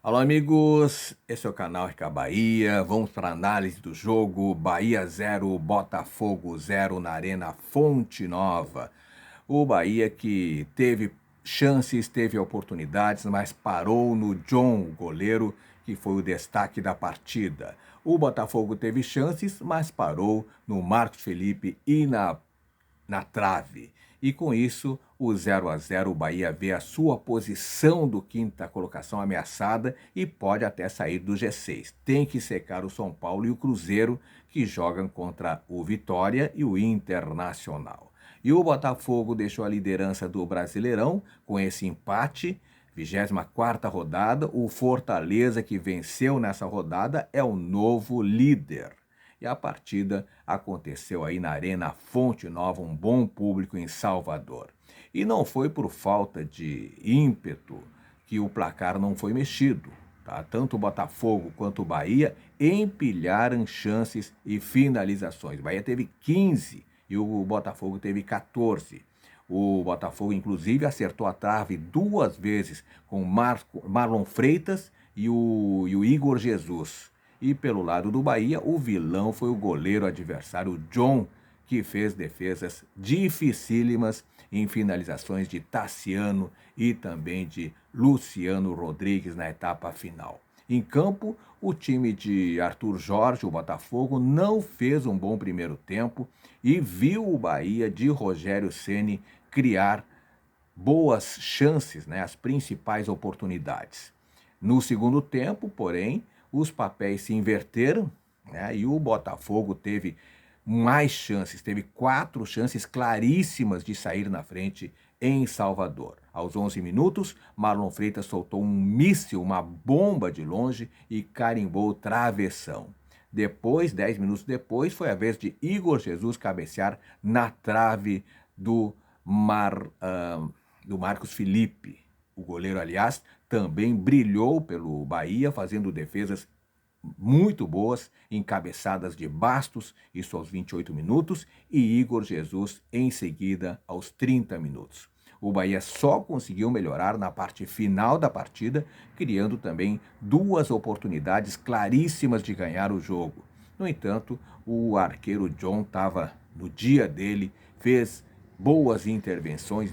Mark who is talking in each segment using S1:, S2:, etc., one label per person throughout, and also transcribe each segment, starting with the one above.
S1: Alô, amigos, esse é o canal RK Bahia. Vamos para a análise do jogo. Bahia 0, Botafogo 0 na Arena Fonte Nova. O Bahia que teve chances, teve oportunidades, mas parou no John, o goleiro, que foi o destaque da partida. O Botafogo teve chances, mas parou no Marcos Felipe e na trave. E com isso, o 0-0, o Bahia vê a sua posição do quinta colocação ameaçada e pode até sair do G6. Tem que secar o São Paulo e o Cruzeiro, que jogam contra o Vitória e o Internacional. E o Botafogo deixou a liderança do Brasileirão com esse empate, 24ª rodada. O Fortaleza, que venceu nessa rodada, é o novo líder. E a partida aconteceu aí na Arena Fonte Nova, um bom público em Salvador. E não foi por falta de ímpeto que o placar não foi mexido. Tá? Tanto o Botafogo quanto o Bahia empilharam chances e finalizações. O Bahia teve 15 e o Botafogo teve 14. O Botafogo, inclusive, acertou a trave 2 vezes com Marlon Freitas e o Igor Jesus. E pelo lado do Bahia, o vilão foi o goleiro adversário John, que fez defesas dificílimas em finalizações de Tassiano e também de Luciano Rodrigues na etapa final. Em campo, o time de Arthur Jorge, o Botafogo, não fez um bom primeiro tempo e viu o Bahia de Rogério Ceni criar boas chances, as principais oportunidades. No segundo tempo, porém, os papéis se inverteram, e o Botafogo teve mais chances, teve 4 chances claríssimas de sair na frente em Salvador. Aos 11 minutos, Marlon Freitas soltou um míssil, uma bomba de longe e carimbou o travessão. Depois, 10 minutos depois, foi a vez de Igor Jesus cabecear na trave do Marcos Felipe. O goleiro, aliás, também brilhou pelo Bahia, fazendo defesas muito boas, encabeçadas de Bastos, isso aos 28 minutos, e Igor Jesus em seguida aos 30 minutos. O Bahia só conseguiu melhorar na parte final da partida, criando também 2 oportunidades claríssimas de ganhar o jogo. No entanto, o arqueiro John estava no dia dele, fez boas intervenções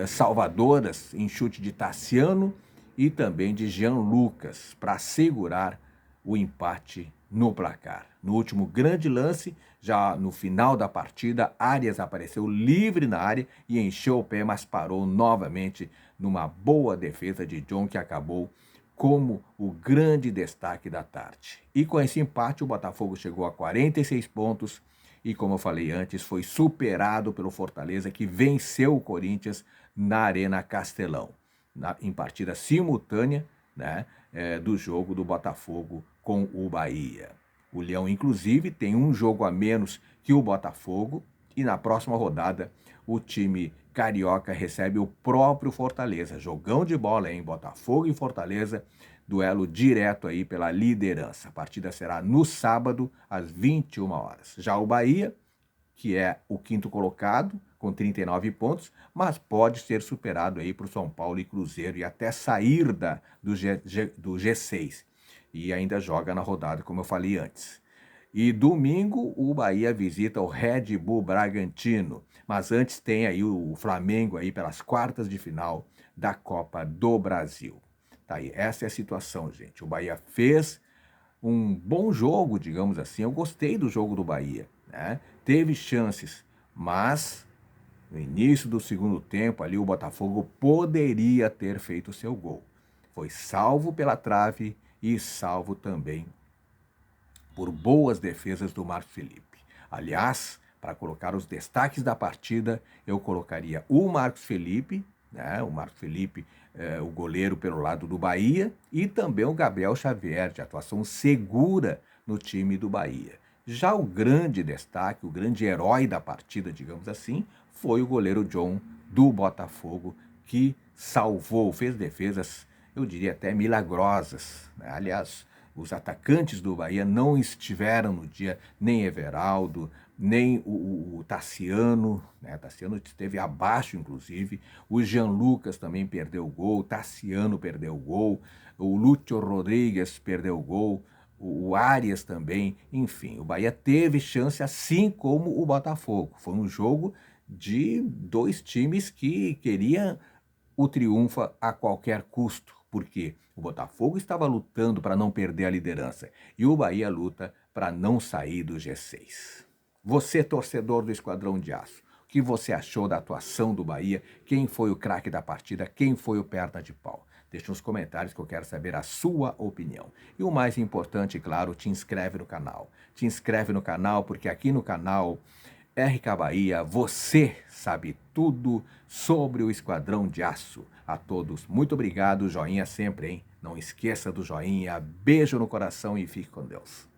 S1: salvadoras em chute de Tassiano e também de Jean Lucas para segurar o empate no placar. No último grande lance, já no final da partida, Arias apareceu livre na área e encheu o pé, mas parou novamente numa boa defesa de John, que acabou como o grande destaque da tarde. E com esse empate, o Botafogo chegou a 46 pontos e, como eu falei antes, foi superado pelo Fortaleza, que venceu o Corinthians na Arena Castelão, em partida simultânea, do jogo do Botafogo com o Bahia. O Leão, inclusive, tem um jogo a menos que o Botafogo e na próxima rodada o time carioca recebe o próprio Fortaleza. Jogão de bola em Botafogo e Fortaleza, duelo direto aí pela liderança. A partida será no sábado, às 21 horas. Já o Bahia, que é o 5º colocado, com 39 pontos, mas pode ser superado aí por São Paulo e Cruzeiro e até sair do G6. E ainda joga na rodada, como eu falei antes. E domingo o Bahia visita o Red Bull Bragantino, mas antes tem aí o Flamengo aí pelas quartas de final da Copa do Brasil. Tá aí, essa é a situação, gente. O Bahia fez um bom jogo, digamos assim. Eu gostei do jogo do Bahia, Teve chances, mas no início do segundo tempo ali o Botafogo poderia ter feito seu gol. Foi salvo pela trave e salvo também por boas defesas do Marcos Felipe. Aliás, para colocar os destaques da partida, eu colocaria o Marcos Felipe, o Marcos Felipe, o goleiro pelo lado do Bahia, e também o Gabriel Xavier, de atuação segura no time do Bahia. Já o grande destaque, o grande herói da partida, digamos assim, foi o goleiro John do Botafogo, que salvou, fez defesas, eu diria até milagrosas. Aliás, os atacantes do Bahia não estiveram no dia, nem Everaldo, nem o Tassiano, né? Tassiano esteve abaixo, inclusive. O Jean Lucas também perdeu o gol, o Tassiano perdeu o gol, o Lúcio Rodrigues perdeu o gol, o Arias também. Enfim, o Bahia teve chance, assim como o Botafogo. Foi um jogo de dois times que queriam o triunfo a qualquer custo, porque o Botafogo estava lutando para não perder a liderança e o Bahia luta para não sair do G6. Você, torcedor do Esquadrão de Aço, o que você achou da atuação do Bahia? Quem foi o craque da partida? Quem foi o perna de pau? Deixe nos comentários que eu quero saber a sua opinião. E o mais importante, claro, te inscreve no canal. Te inscreve no canal porque aqui no canal RK Bahia, você sabe tudo sobre o Esquadrão de Aço. A todos, muito obrigado, joinha sempre, hein? Não esqueça do joinha, beijo no coração e fique com Deus.